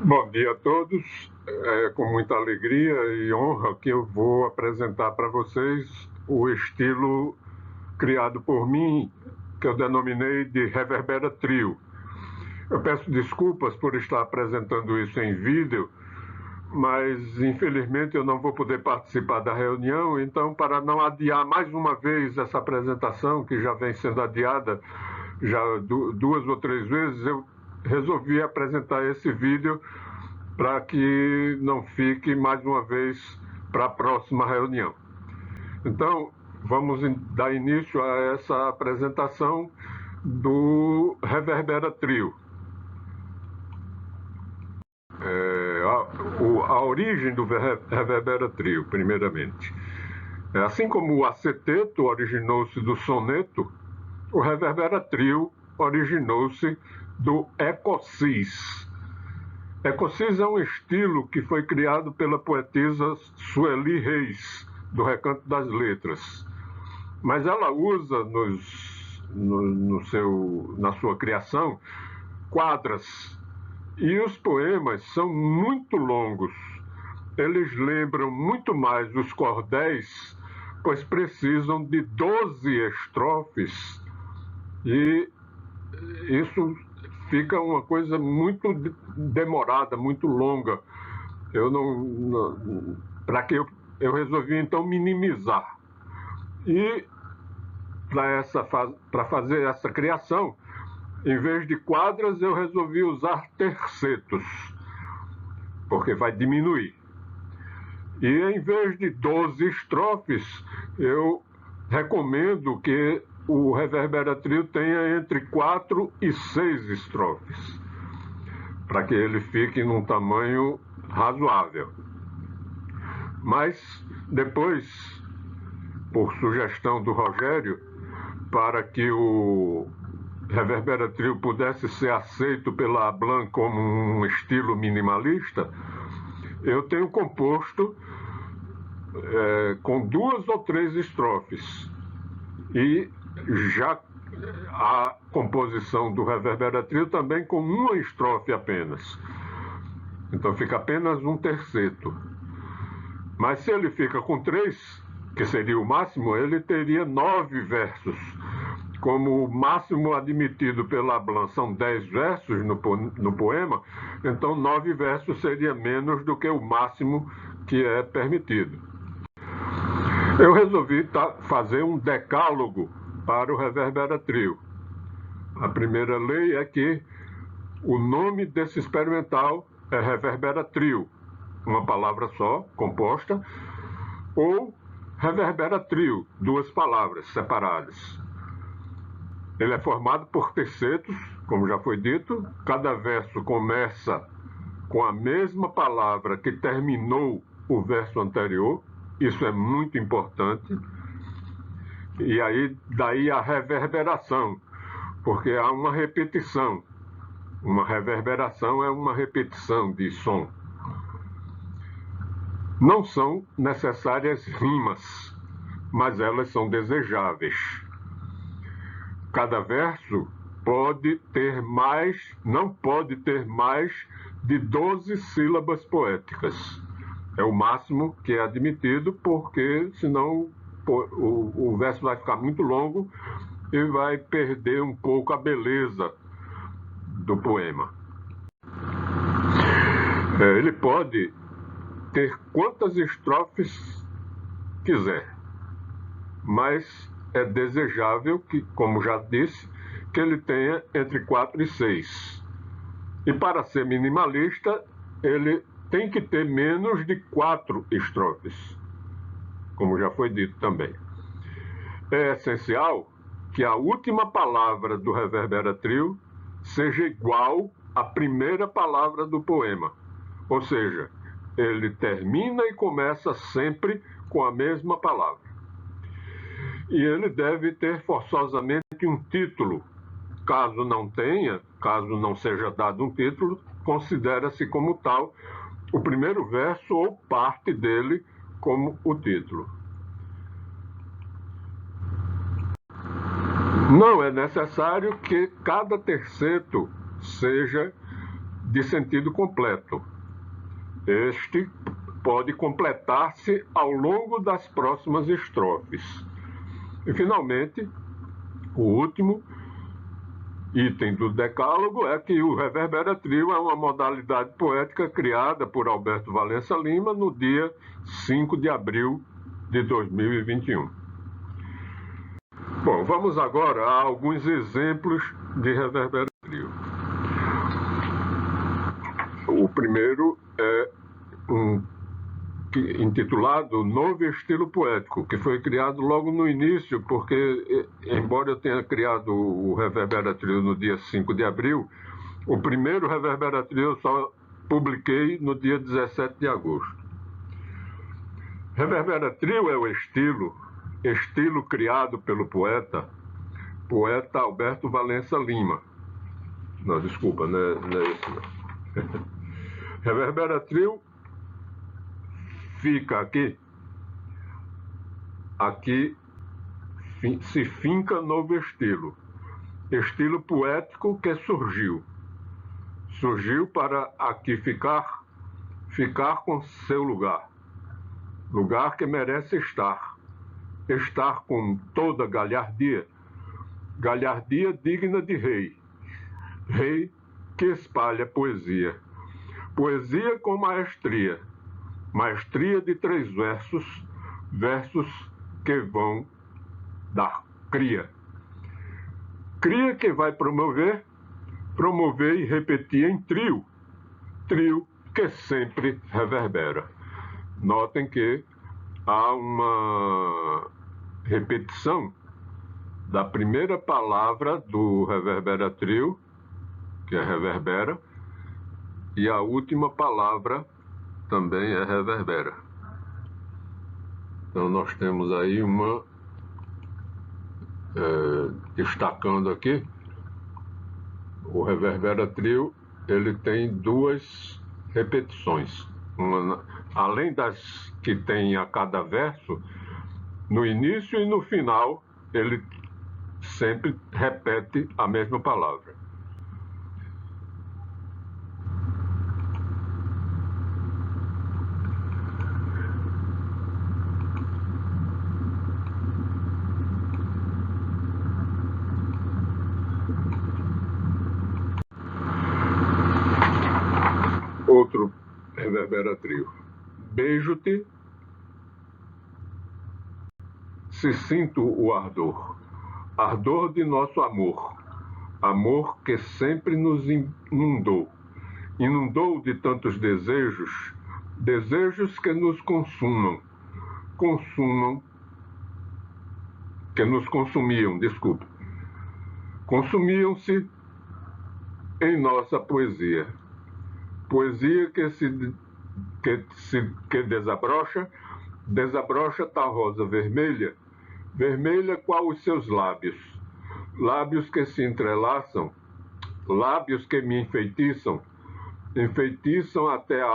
Bom dia a todos. É com muita alegria e honra que eu vou apresentar para vocês o estilo criado por mim, que eu denominei de Reverbera Trio. Eu peço desculpas por estar apresentando isso em vídeo, mas infelizmente eu não vou poder participar da reunião, então para não adiar mais uma vez essa apresentação, que já vem sendo adiada já duas ou três vezes, eu resolvi apresentar esse vídeo para que não fique mais uma vez para a próxima reunião. Então, vamos dar início a essa apresentação do Reverbera Trio. A origem do Reverbera Trio, primeiramente. Assim como o aceteto originou-se do soneto, o Reverbera Trio originou-se do ecocis. Ecocis é um estilo que foi criado pela poetisa Sueli Reis, do Recanto das Letras. Mas ela usa na sua criação quadras. E os poemas são muito longos. Eles lembram muito mais os cordéis, pois precisam de 12 estrofes. E isso fica uma coisa muito demorada, muito longa. Para que eu resolvi então minimizar. E para fazer essa criação, em vez de quadras, eu resolvi usar tercetos, porque vai diminuir. E em vez de 12 estrofes, eu recomendo que o Reverbera Trio tenha entre 4 e 6 estrofes, para que ele fique num tamanho razoável. Mas depois, por sugestão do Rogério, para que o Reverbera Trio pudesse ser aceito pela Ablan como um estilo minimalista, eu tenho composto com 2 ou 3 estrofes. E já a composição do Reverbera Trio também com uma estrofe apenas. Então fica apenas um terceto. Mas se ele fica com 3, que seria o máximo, ele teria 9 versos. Como o máximo admitido pela Ablan são 10 versos no poema, então 9 versos seria menos do que o máximo que é permitido. Eu resolvi fazer um decálogo para o Reverbera Trio. A primeira lei é que o nome desse experimental é Reverbera Trio, uma palavra só, composta, ou Reverbera Trio, 2 palavras separadas. Ele é formado por tercetos, como já foi dito. Cada verso começa com a mesma palavra que terminou o verso anterior. Isso é muito importante. E aí, daí a reverberação, porque há uma repetição. Uma reverberação é uma repetição de som. Não são necessárias rimas, mas elas são desejáveis. Cada verso não pode ter mais de 12 sílabas poéticas. É o máximo que é admitido, porque senão o verso vai ficar muito longo e vai perder um pouco a beleza do poema. Ele pode ter quantas estrofes quiser, mas é desejável que, como já disse, que ele tenha entre 4 e 6. E para ser minimalista, ele tem que ter menos de 4 estrofes, como já foi dito também. É essencial que a última palavra do Reverbera Trio seja igual à primeira palavra do poema. Ou seja, ele termina e começa sempre com a mesma palavra. E ele deve ter forçosamente um título. Caso não seja dado um título, considera-se como tal o primeiro verso ou parte dele como o título. Não é necessário que cada terceto seja de sentido completo. Este pode completar-se ao longo das próximas estrofes. E, finalmente, o último item do decálogo é que o Reverbera Trio é uma modalidade poética criada por Alberto Valença Lima no dia 5 de abril de 2021. Bom, vamos agora a alguns exemplos de Reverbera Trio. O primeiro é intitulado Novo Estilo Poético, que foi criado logo no início, porque, embora eu tenha criado o Reverbera Trio no dia 5 de abril, o primeiro Reverbera Trio eu só publiquei no dia 17 de agosto. Reverbera Trio é o estilo criado pelo poeta Alberto Valença Lima. Não, desculpa, não é esse não. Reverbera Trio fica aqui se finca novo estilo poético que surgiu para aqui ficar com seu lugar que merece estar com toda galhardia digna de rei que espalha poesia com maestria de 3 versos que vão dar cria que vai promover e repetir em trio que sempre reverbera. Notem que há uma repetição da primeira palavra do Reverbera Trio, que é reverbera, e a última palavra também é reverbera. Então nós temos aí destacando aqui, o Reverbera Trio, ele tem 2 repetições. Além das que tem a cada verso, no início e no final, ele sempre repete a mesma palavra. Outro Reverbera Trio. Beijo-te, se sinto o ardor de nosso amor que sempre nos inundou de tantos desejos que nos consumiam-se em nossa poesia que desabrocha tal rosa vermelha qual os seus lábios que se entrelaçam, lábios que me enfeitiçam até a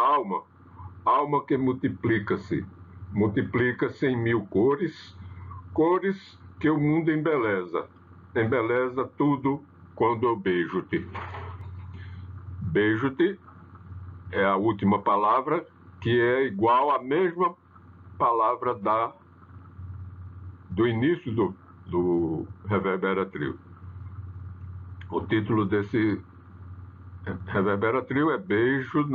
alma que multiplica-se em 1000 cores que o mundo embeleza tudo quando eu beijo-te. Beijo-te é a última palavra, que é igual à mesma palavra do início do Reverbera Trio. O título desse Reverbera Trio é Beijo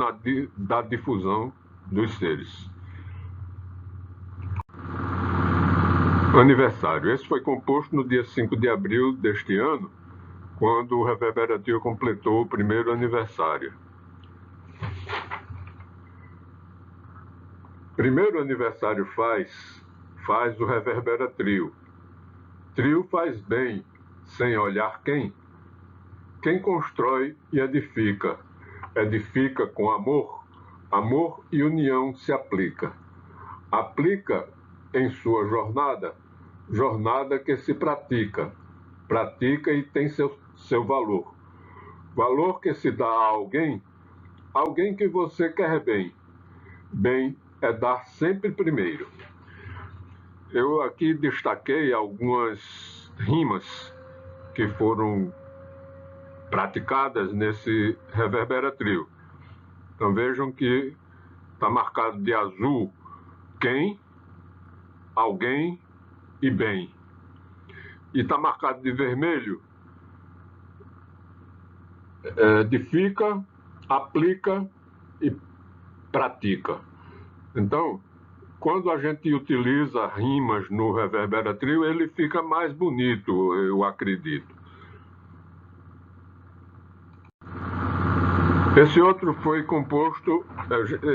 da Difusão dos Seres. Aniversário. Esse foi composto no dia 5 de abril deste ano, quando o Reverbera Trio completou o primeiro aniversário. Primeiro aniversário faz o Reverbera Trio. Trio faz bem, sem olhar quem constrói e edifica com amor e união se aplica em sua jornada que se pratica e tem seu valor que se dá a alguém que você quer bem é dar sempre primeiro. Eu aqui destaquei algumas rimas que foram praticadas nesse Reverbera Trio. Então vejam que está marcado de azul quem, alguém e bem. E está marcado de vermelho edifica, aplica e pratica. Então, quando a gente utiliza rimas no Reverbera Trio, ele fica mais bonito, eu acredito. Esse outro foi composto,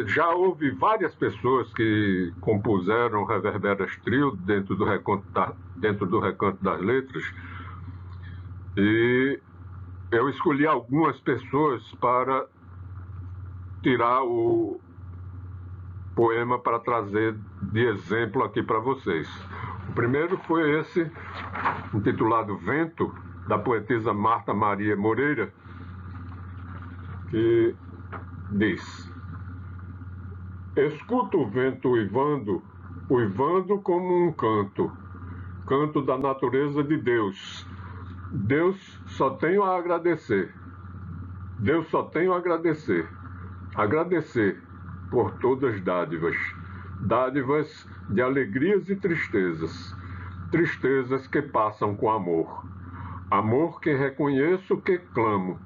já houve várias pessoas que compuseram Reverberas Trio dentro do Recanto das Letras, e eu escolhi algumas pessoas para tirar o poema para trazer de exemplo aqui para vocês. O primeiro foi esse, intitulado Vento, da poetisa Marta Maria Moreira, que diz: escuto o vento uivando como um canto, canto da natureza de Deus. Deus só tenho a agradecer. Deus só tenho a agradecer. Agradecer por todas as dádivas, dádivas de alegrias e tristezas, tristezas que passam com amor. Amor que reconheço, que clamo.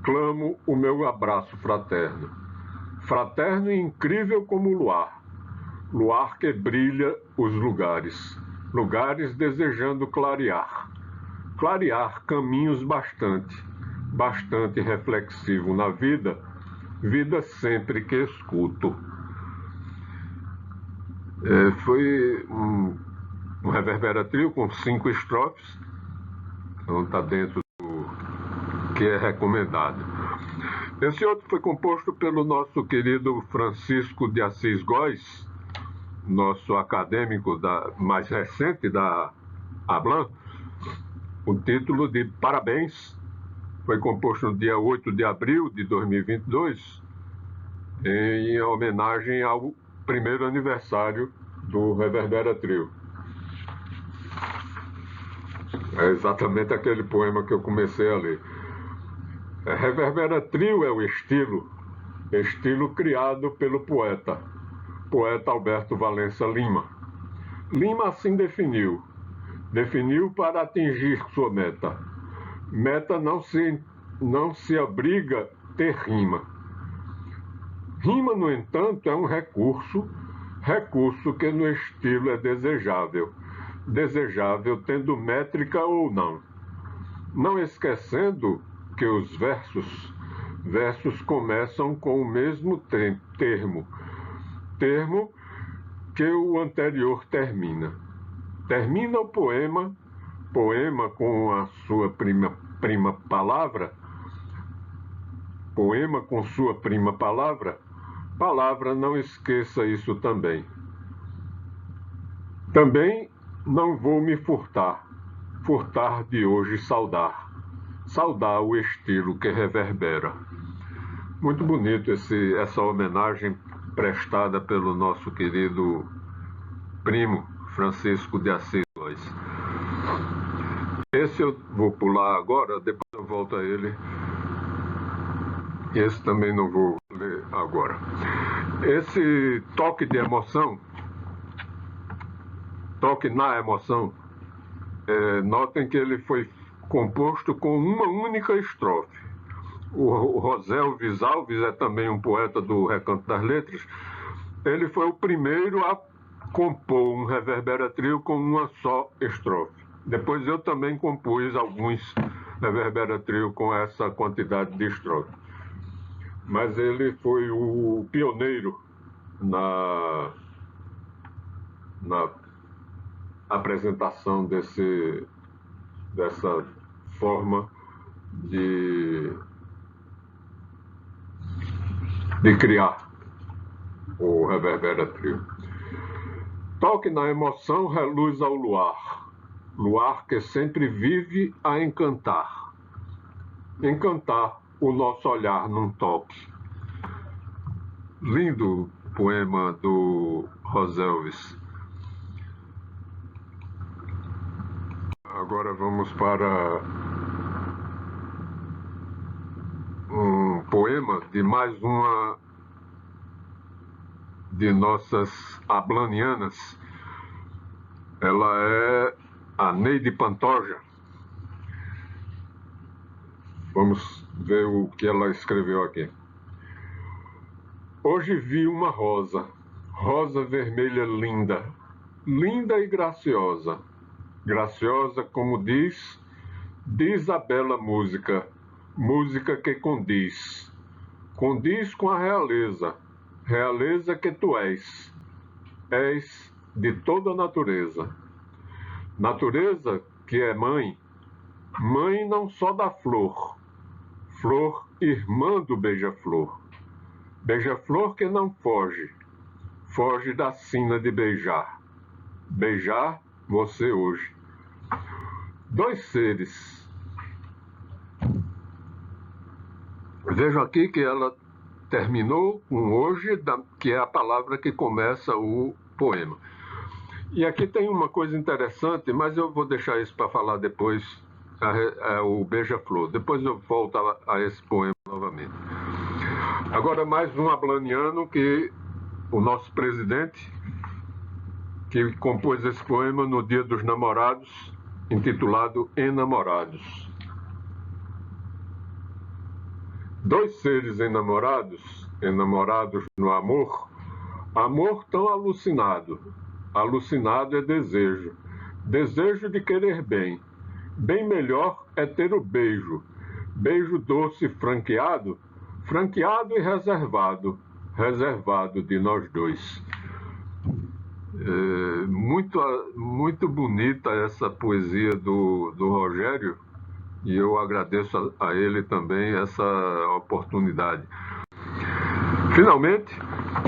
Clamo o meu abraço fraterno. Fraterno e incrível como o luar. Luar que brilha os lugares. Lugares desejando clarear. Clarear caminhos bastante reflexivo na vida, vida sempre que escuto. Foi um Reverbera Trio com 5 estrofes, então está dentro do que é recomendado. Esse outro foi composto pelo nosso querido Francisco de Assis Góes, nosso acadêmico mais recente da ABLAN. O título de Parabéns foi composto no dia 8 de abril de 2022, em homenagem ao primeiro aniversário do Reverbera Trio. É exatamente aquele poema que eu comecei a ler. Reverbera Trio é o estilo criado pelo poeta Alberto Valença Lima. Lima assim definiu para atingir sua meta. Meta não se abriga ter rima. Rima, no entanto, é um recurso que no estilo é desejável tendo métrica ou não. Não esquecendo que os versos começam com o mesmo termo que o anterior termina. Termina o poema com a sua prima palavra, palavra, não esqueça isso também. Também não vou me furtar de hoje saudar o estilo que reverbera. Muito bonito essa homenagem prestada pelo nosso querido primo Francisco de Assis Góes. Esse eu vou pular agora, depois eu volto a ele. Esse também não vou ler agora. Esse toque na emoção, notem que ele foi composto com uma única estrofe. O Roselvis Alves é também um poeta do Recanto das Letras. Ele foi o primeiro a compor um Reverbera Trio com uma só estrofe. Depois eu também compus alguns Reverbera Trio com essa quantidade de estrofe. Mas ele foi o pioneiro na apresentação dessa forma de criar o Reverbera Trio. Toque na emoção, reluz ao luar que sempre vive a encantar o nosso olhar num toque. Lindo poema do Roselvis. Agora vamos para poema de mais uma de nossas ablanianas. Ela é a Neide Pantoja. Vamos ver o que ela escreveu aqui. Hoje vi uma rosa, rosa vermelha linda, linda e graciosa, graciosa como diz a bela música, música que condiz com a realeza, realeza que tu és de toda a natureza. Natureza que é mãe, mãe não só da flor, flor irmã do beija-flor. Beija-flor que não foge, foge da sina de beijar. Beijar você hoje. Dois seres. Vejo aqui que ela terminou com hoje, que é a palavra que começa o poema. E aqui tem uma coisa interessante, mas eu vou deixar isso para falar depois, o beija-flor. Depois eu volto a esse poema novamente. Agora mais um ablaniano que o nosso presidente, que compôs esse poema no Dia dos Namorados, intitulado Enamorados. Dois seres enamorados, enamorados no amor, amor tão alucinado. Alucinado é desejo, desejo de querer bem. Bem melhor é ter o beijo, beijo doce franqueado, franqueado e reservado, reservado de nós dois. Muito bonita essa poesia do Rogério, e eu agradeço a ele também essa oportunidade. Finalmente,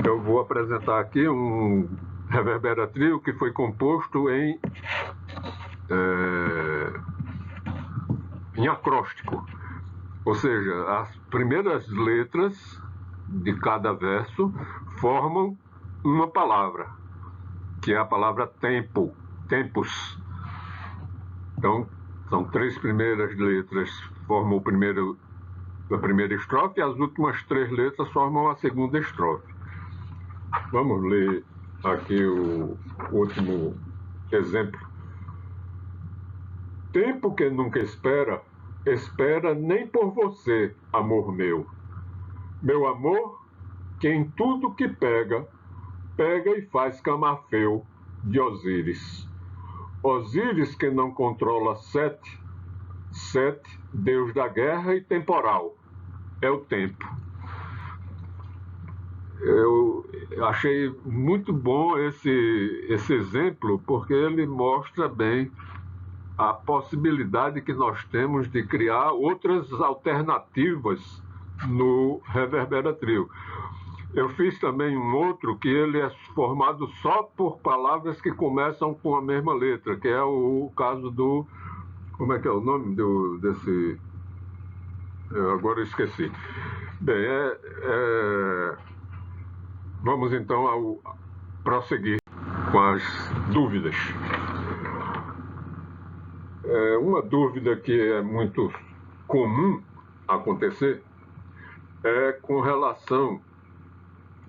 eu vou apresentar aqui um Reverbera Trio que foi composto em acróstico, ou seja, as primeiras letras de cada verso formam uma palavra, que é a palavra tempo, tempus. Então, são três primeiras letras formam a primeira estrofe, e as últimas três letras formam a segunda estrofe. Vamos ler aqui o último exemplo. Tempo que nunca espera, espera nem por você, amor meu. Meu amor, que em tudo que pega, pega e faz camafeu de Osíris. Osíris que não controla Sete, deus da guerra e temporal, é o tempo. Eu achei muito bom esse exemplo, porque ele mostra bem a possibilidade que nós temos de criar outras alternativas no Reverbera Trio. Eu fiz também um outro que ele é formado só por palavras que começam com a mesma letra, que é o caso do... Como é que é o nome desse... Agora eu esqueci. Bem, vamos então prosseguir com as dúvidas. Uma dúvida que é muito comum acontecer é com relação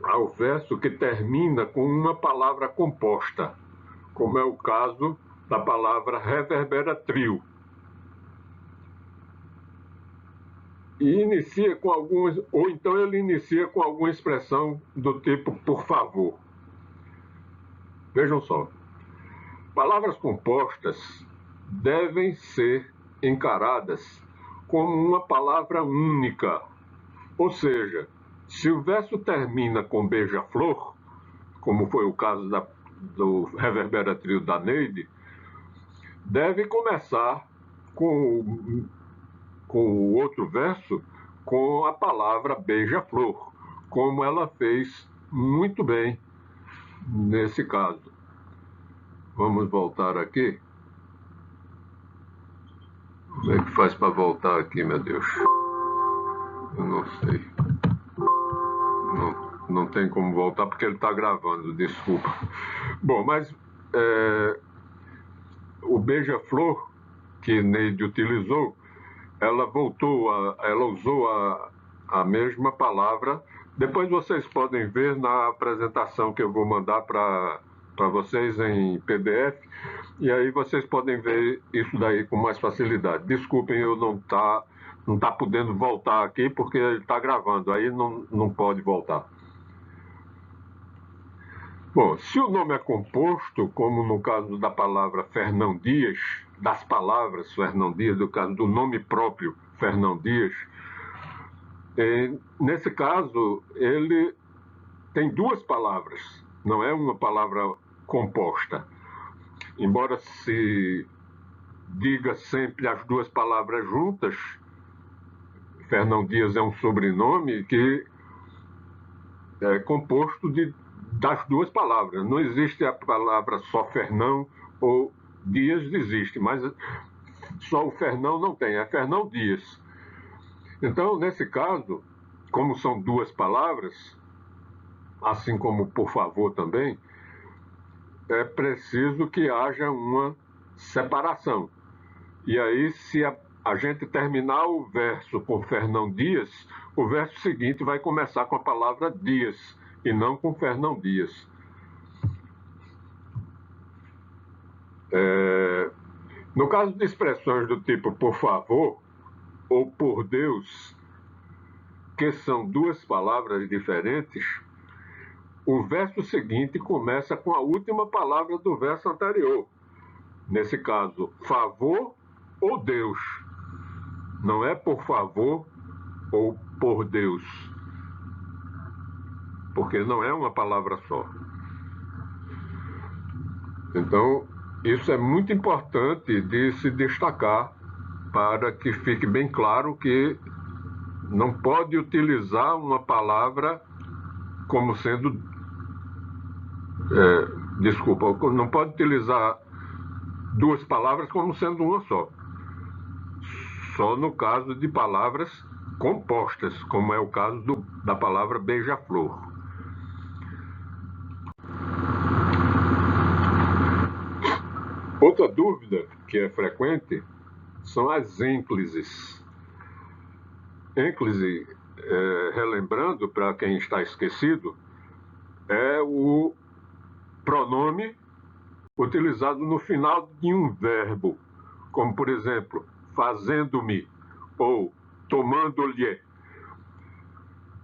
ao verso que termina com uma palavra composta, como é o caso da palavra Reverbera Trio. E inicia com algumas, ou então ele inicia com alguma expressão do tipo por favor. Vejam só. Palavras compostas devem ser encaradas como uma palavra única. Ou seja, se o verso termina com beija-flor, como foi o caso do Reverbera Trio da Neide, deve começar com o outro verso com a palavra beija-flor, como ela fez muito bem nesse caso. Vamos voltar aqui. Como é que faz para voltar aqui, meu Deus? Eu não sei. Não tem como voltar porque ele está gravando, desculpa. Bom, mas o beija-flor que Neide utilizou, ela usou a mesma palavra. Depois vocês podem ver na apresentação que eu vou mandar para vocês em PDF, e aí vocês podem ver isso daí com mais facilidade. Desculpem eu não tá podendo voltar aqui porque ele está gravando, aí não pode voltar. Bom, se o nome é composto, como no caso da palavra Fernão Dias, das palavras Fernão Dias, do caso do nome próprio Fernão Dias, nesse caso ele tem duas palavras, não é uma palavra composta. Embora se diga sempre as duas palavras juntas, Fernão Dias é um sobrenome que é composto das duas palavras. Não existe a palavra só Fernão ou Dias, existe, mas só o Fernão não tem, é Fernão Dias. Então, nesse caso, como são duas palavras, assim como por favor também, é preciso que haja uma separação. E aí, se a gente terminar o verso com Fernão Dias, o verso seguinte vai começar com a palavra Dias, e não com Fernão Dias. No caso de expressões do tipo por favor ou por Deus, que são duas palavras diferentes, o verso seguinte começa com a última palavra do verso anterior. Nesse caso, favor ou Deus. Não é por favor ou por Deus, porque não é uma palavra só. Então, isso é muito importante de se destacar para que fique bem claro que não pode utilizar uma palavra como sendo... não pode utilizar duas palavras como sendo uma só. Só no caso de palavras compostas, como é o caso da palavra beija-flor. Outra dúvida que é frequente são as ênclises. Ênclise, relembrando para quem está esquecido, é o pronome utilizado no final de um verbo, como por exemplo, fazendo-me ou tomando-lhe.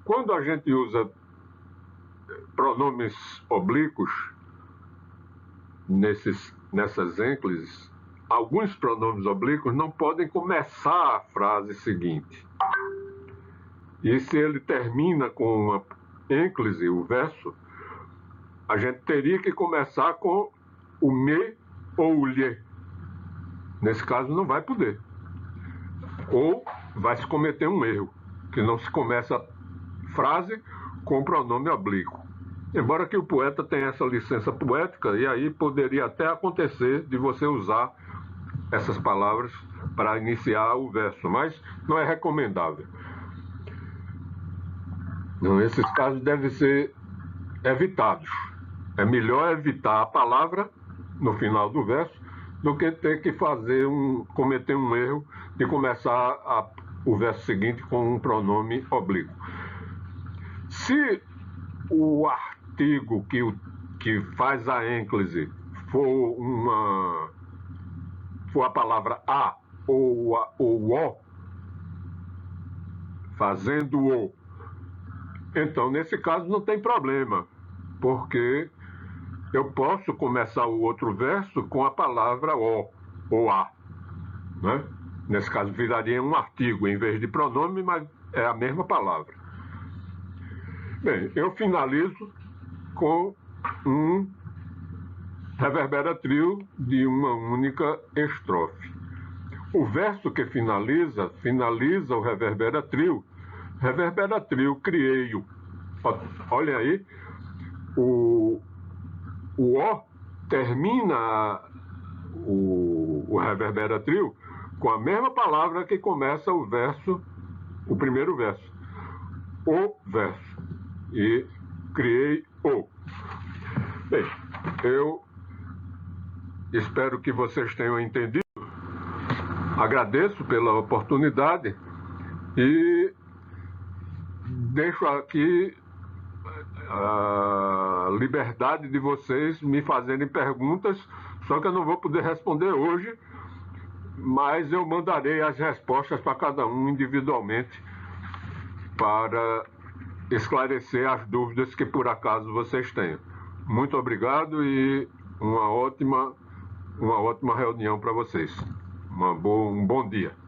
Quando a gente usa pronomes oblíquos nessas ênclises, alguns pronomes oblíquos não podem começar a frase seguinte. E se ele termina com uma ênclise, o verso, a gente teria que começar com o me ou o lhe. Nesse caso não vai poder. Ou vai se cometer um erro, que não se começa frase com pronome oblíquo. Embora que o poeta tenha essa licença poética, e aí poderia até acontecer de você usar essas palavras para iniciar o verso, mas não é recomendável. Não, esses casos devem ser evitados. É melhor evitar a palavra no final do verso do que ter que cometer um erro de começar o verso seguinte com um pronome oblíquo. Se o artigo que faz a ênclise for a palavra a ou o, fazendo-o, então nesse caso não tem problema, porque eu posso começar o outro verso com a palavra o ou a, né? Nesse caso viraria um artigo em vez de pronome, mas é a mesma palavra. Bem, eu finalizo com um reverbera-trio de uma única estrofe. O verso que finaliza o reverbera-trio. Reverbera-trio, criei-o. Olha aí, o O termina o reverbera-trio com a mesma palavra que começa o primeiro verso. O verso. E criei o. Bem, eu espero que vocês tenham entendido. Agradeço pela oportunidade e deixo aqui a liberdade de vocês me fazerem perguntas, só que eu não vou poder responder hoje, mas eu mandarei as respostas para cada um individualmente para esclarecer as dúvidas que por acaso vocês tenham. Muito obrigado e uma ótima reunião para vocês. Um bom dia.